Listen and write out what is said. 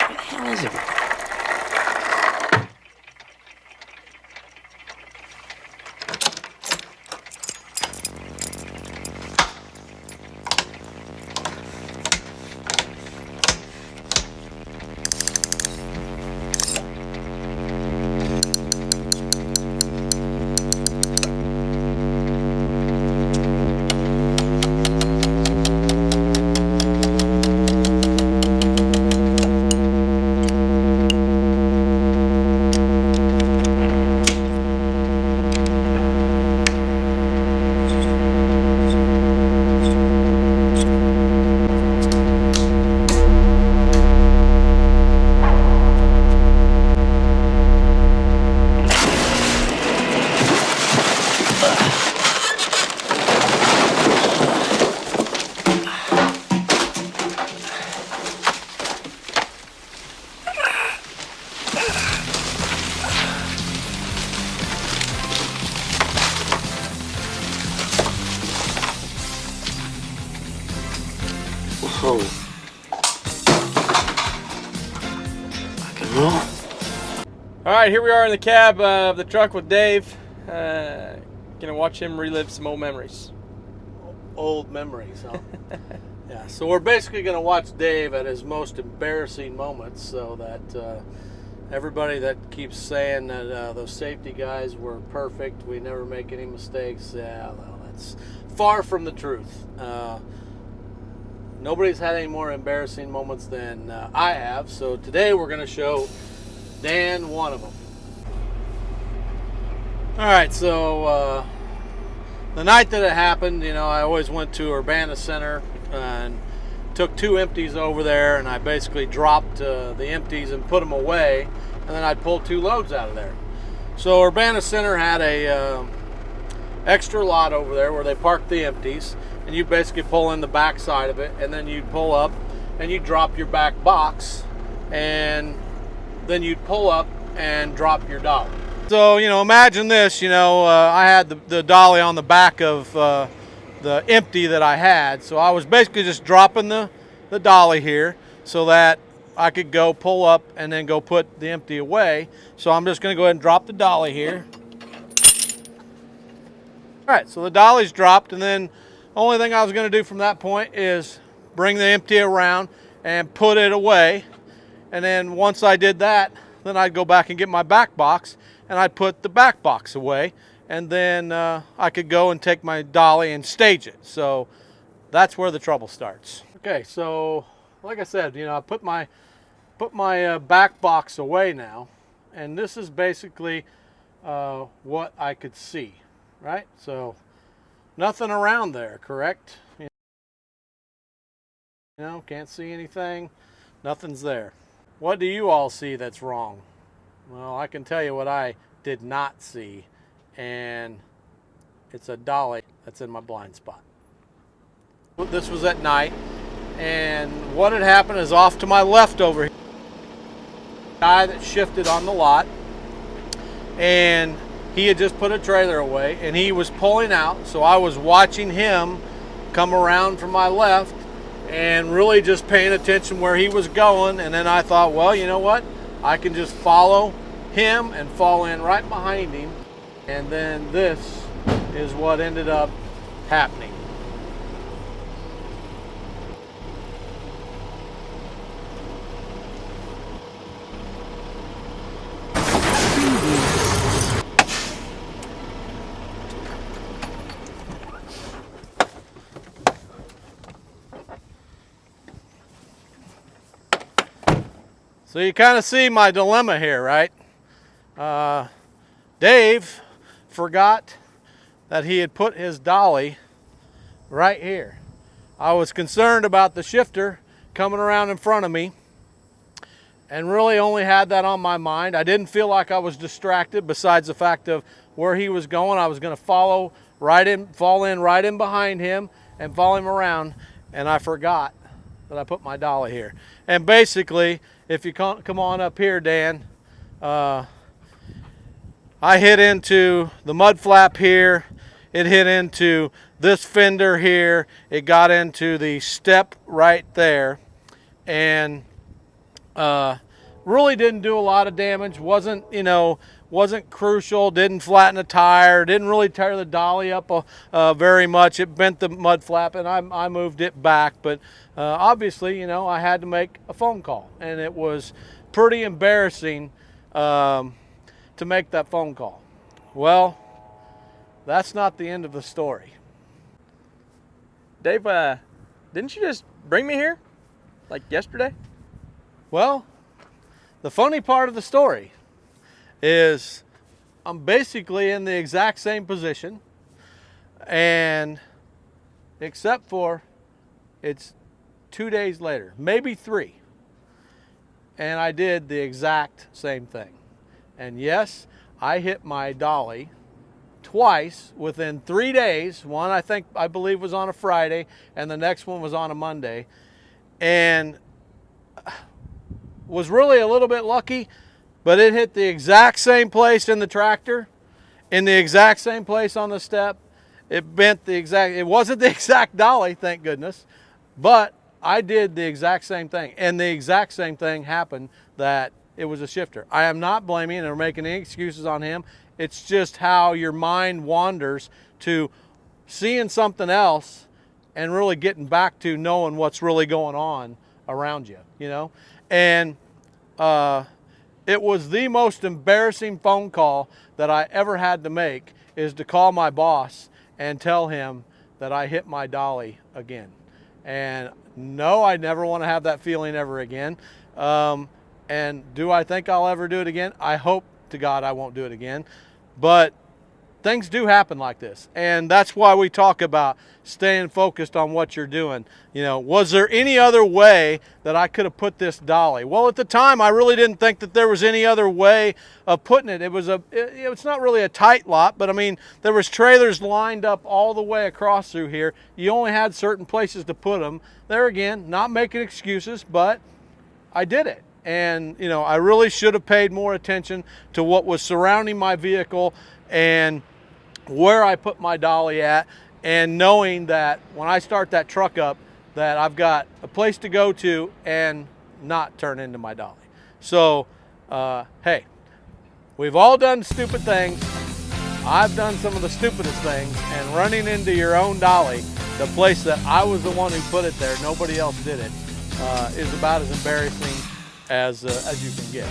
Where the hell is everybody? Whoa. Rock and roll. All right, here we are in the cab of the truck with Dave. Gonna watch him relive some old memories. Old memories, huh? Yeah, so we're basically going to watch Dave at his most embarrassing moments, so that everybody that keeps saying that those safety guys were perfect, we never make any mistakes, yeah, well, that's far from the truth. Nobody's had any more embarrassing moments than I have, so today we're going to show Dan one of them. All right, so the night that it happened, you know, I always went to Urbana Center and took 2 empties over there, and I basically dropped the empties and put them away, and then I'd pull 2 loads out of there. So Urbana Center had a extra lot over there where they parked the empties, and you basically pull in the back side of it, and then you'd pull up and you drop your back box, and then you'd pull up and drop your dolly. So, you know, imagine this, you know, I had the dolly on the back of the empty that I had. So I was basically just dropping the dolly here so that I could go pull up and then go put the empty away. So I'm just going to go ahead and drop the dolly here. All right, so the dolly's dropped, and then the only thing I was going to do from that point is bring the empty around and put it away. And then once I did that, then I'd go back and get my back box, and I'd put the back box away, and then I could go and take my dolly and stage it. So that's where the trouble starts. Okay, so like I said, you know, I put my back box away now, and this is basically what I could see, right? So nothing around there, correct? You know, can't see anything. Nothing's there. What do you all see that's wrong? Well, I can tell you what I did not see, and it's a dolly that's in my blind spot. This was at night, and what had happened is off to my left over here, the guy that shifted on the lot, and he had just put a trailer away, and he was pulling out, so I was watching him come around from my left and really just paying attention where he was going. And then I thought, well, you know what? I can just follow him and fall in right behind him. And then this is what ended up happening. So you kind of see my dilemma here, right? Dave forgot that he had put his dolly right here. I was concerned about the shifter coming around in front of me, and really only had that on my mind. I didn't feel like I was distracted, besides the fact of where he was going. I was going to fall in right in behind him and follow him around, and I forgot that I put my dolly here. And basically, if you come on up here, Dan, I hit into the mud flap here. It hit into this fender here. It got into the step right there. And Really didn't do a lot of damage. Wasn't, you know, wasn't crucial. Didn't flatten the tire. Didn't really tear the dolly up very much. It bent the mud flap, and I moved it back. But obviously, you know, I had to make a phone call, and it was pretty embarrassing to make that phone call. Well, that's not the end of the story. Dave, didn't you just bring me here? Like yesterday? Well, the funny part of the story is I'm basically in the exact same position, and except for it's 2 days later, maybe 3, and I did the exact same thing. And yes, I hit my dolly twice within 3 days. One I believe was on a Friday, and the next one was on a Monday, and was really a little bit lucky, but it hit the exact same place in the tractor, in the exact same place on the step. It bent the exact, it wasn't the exact dolly, thank goodness, but I did the exact same thing, and the exact same thing happened, that it was a shifter. I am not blaming or making any excuses on him. It's just how your mind wanders to seeing something else and really getting back to knowing what's really going on around you, you know? And it was the most embarrassing phone call that I ever had to make, is to call my boss and tell him that I hit my dolly again. And no, I never want to have that feeling ever again. And do I think I'll ever do it again? I hope to God I won't do it again. But things do happen like this, and that's why we talk about staying focused on what you're doing. You know, was there any other way that I could have put this dolly? Well, at the time, I really didn't think that there was any other way of putting it. It's not really a tight lot, but I mean, there was trailers lined up all the way across through here. You only had certain places to put them. There again, not making excuses, but I did it. And, you know, I really should have paid more attention to what was surrounding my vehicle and where I put my dolly at, and knowing that when I start that truck up, that I've got a place to go to and not turn into my dolly. So, hey, we've all done stupid things. I've done some of the stupidest things, and running into your own dolly, the place that I was the one who put it there, nobody else did it, is about as embarrassing as you can get.